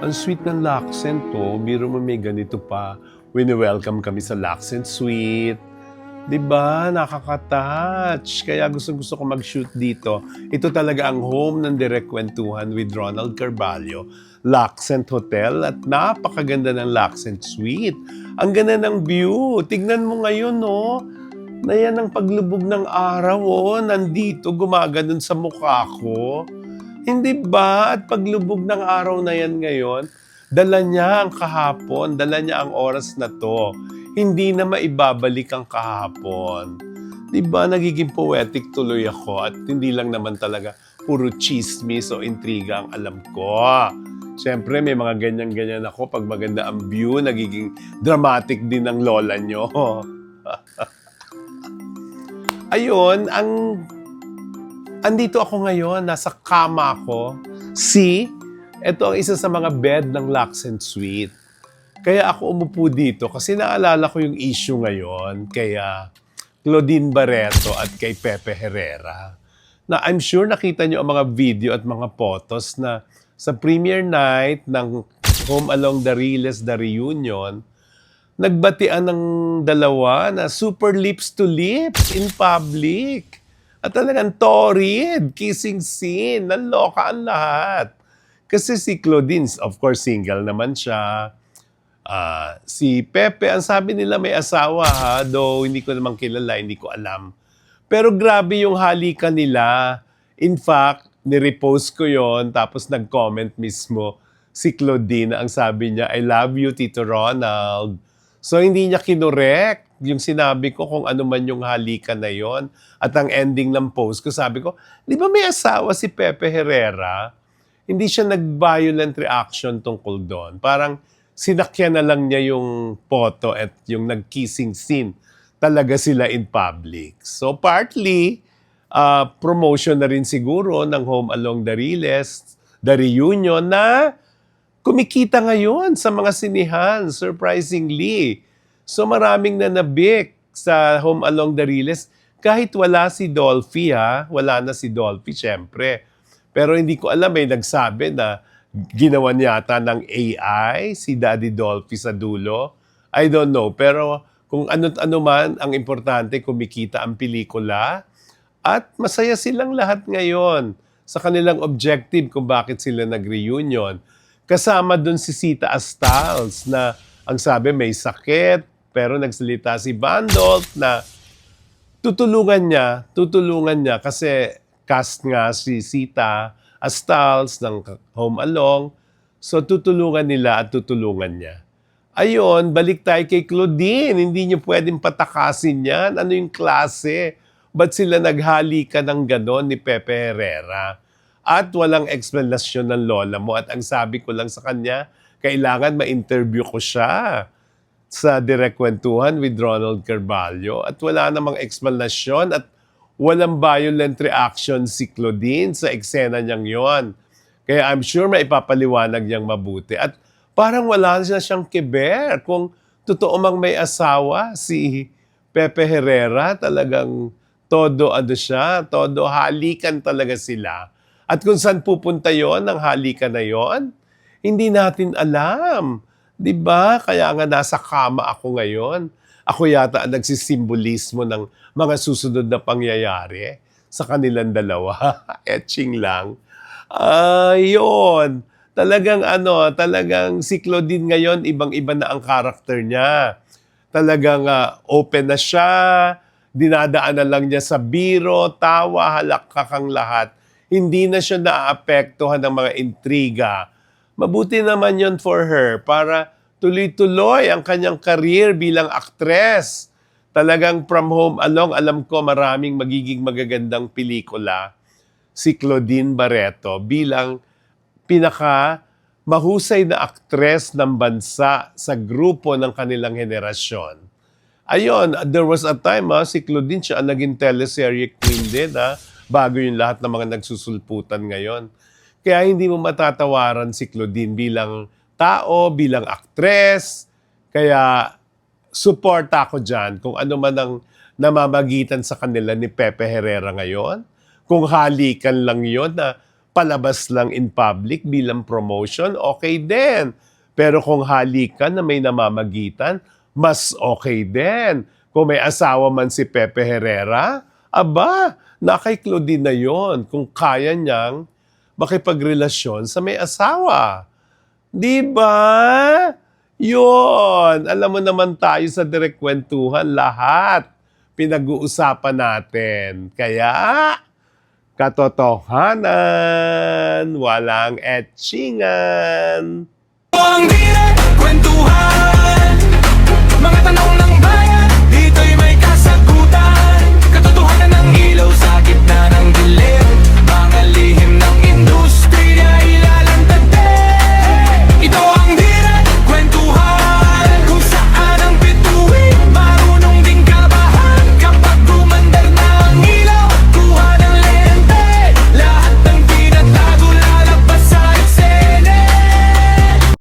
Ang sweet ng Lacent to, biro mo may ganito pa. Wini-welcome kami sa Lacent Suite. 'Di ba? Nakaka-touch. Kaya gustong-gusto ko mag-shoot dito. Ito talaga ang home ng Direct Kwentuhan with Ronald Carvalho. Lacent Hotel at napakaganda ng Lacent Suite. Ang ganda ng view. Tignan mo ngayon, no? Na yan ang paglubog ng araw, oh. Nandito, gumaganon sa mukha ko. Hindi ba? At paglubog ng araw na yan ngayon, dala niya ang kahapon, dala niya ang oras na to. Hindi na maibabalik ang kahapon. Di ba? Nagiging poetic tuloy ako at hindi lang naman talaga puro chismis o intriga ang alam ko. Siyempre, may mga ganyan-ganyan ako. Pag maganda ang view, nagiging dramatic din ang lola nyo. Ayun, andito ako ngayon, nasa kama ako. See? Ito ang isa sa mga bed ng Lacent Suite. Kaya ako umupo dito kasi naalala ko yung issue ngayon kaya Claudine Barreto at kay Pepe Herrera. Na I'm sure nakita niyo ang mga video at mga photos na sa premiere night ng Home Along the Riles, The Reunion, nagbatian ng dalawa na super lips to lips in public. At talagang torrid, kissing scene, naloka ang lahat. Kasi si Claudine, of course, single naman siya. Si Pepe, ang sabi nila may asawa ha, though hindi ko naman kilala, hindi ko alam. Pero grabe yung halikan nila. In fact, nirepost ko yon tapos nag-comment mismo si Claudine. Ang sabi niya, I love you, Tito Ronald. So hindi niya kinorek yung sinabi ko kung ano man yung halikan na yon. At ang ending ng post ko, sabi ko, di ba may asawa si Pepe Herrera? Hindi siya nag-violent reaction tungkol doon. Parang sinakyan na lang niya yung photo at yung nag-kissing scene. Talaga sila in public. So partly, promotion na rin siguro ng Home Along the Riles, The Reunion na kumikita ngayon sa mga sinihan, surprisingly. So maraming nanabik sa Home Along the Riles. Kahit wala si Dolphy ha, wala na si Dolphy syempre. Pero hindi ko alam, may nagsabi na ginawa yata ng AI si Daddy Dolphy sa dulo. I don't know, pero kung ano man, ang importante kumikita ang pelikula at masaya silang lahat ngayon sa kanilang objective kung bakit sila nag-reunion. Kasama dun si Sita Astals na ang sabi may sakit, pero nagsalita si Bandolph na tutulungan niya kasi cast nga si Sita Astals ng Home Along. So tutulungan nila at tutulungan niya. Ayun, balik tayo kay Claudine. Hindi niyo pwedeng patakasin yan. Ano yung klase? Ba't sila naghalikan ng ganon ni Pepe Herrera? At walang explanation ng lola mo. At ang sabi ko lang sa kanya, kailangan ma-interview ko siya sa Direct Kwentuhan with Ronald Carvalho. At wala namang explanation at walang violent reaction si Claudine sa eksena niyang yon. Kaya I'm sure maipapaliwanag niyang mabuti. At parang wala na siyang kiber. Kung totoo mang may asawa, si Pepe Herrera, talagang todo halikan talaga sila. At kung saan pupunta yon ang halikan na yon, hindi natin alam. 'Di ba? Kaya nga nasa kama ako ngayon. Ako yata ang nagsisimbolismo ng mga susunod na pangyayari sa kanilang dalawa. Etching lang. Ayun. Talagang si Claudine ngayon, ibang-iba na ang karakter niya. Talagang open na siya, dinadaan na lang niya sa biro, tawa, halakkakang lahat. Hindi na siya naaapektuhan ng mga intriga. Mabuti naman yon for her para tuloy-tuloy ang kanyang career bilang aktres. Talagang from Home Along, alam ko maraming magiging magagandang pelikula si Claudine Barreto bilang pinaka mahusay na aktres ng bansa sa grupo ng kanilang henerasyon. Ayun, there was a time si Claudine siya ang naging teleserye queen din bago yung lahat ng mga nagsusulputan ngayon. Kaya hindi mo matatawaran si Claudine bilang tao, bilang aktres. Kaya support ako dyan kung ano man ang namamagitan sa kanila ni Pepe Herrera ngayon. Kung halikan lang yon na palabas lang in public bilang promotion, okay din. Pero kung halikan na may namamagitan, mas okay din. Kung may asawa man si Pepe Herrera, aba, na kay Claudine na yon kung kaya niyang makipagrelasyon sa may asawa. Di ba? Yun. Alam mo naman tayo sa direct kwentuhan, lahat pinag-uusapan natin. Kaya, katotohanan, walang etchingan. Ang direct kwentuhan, mga tanong ng bayan, dito'y may kasagutan. Katotohanan ng ilaw sa gitna ng dilim.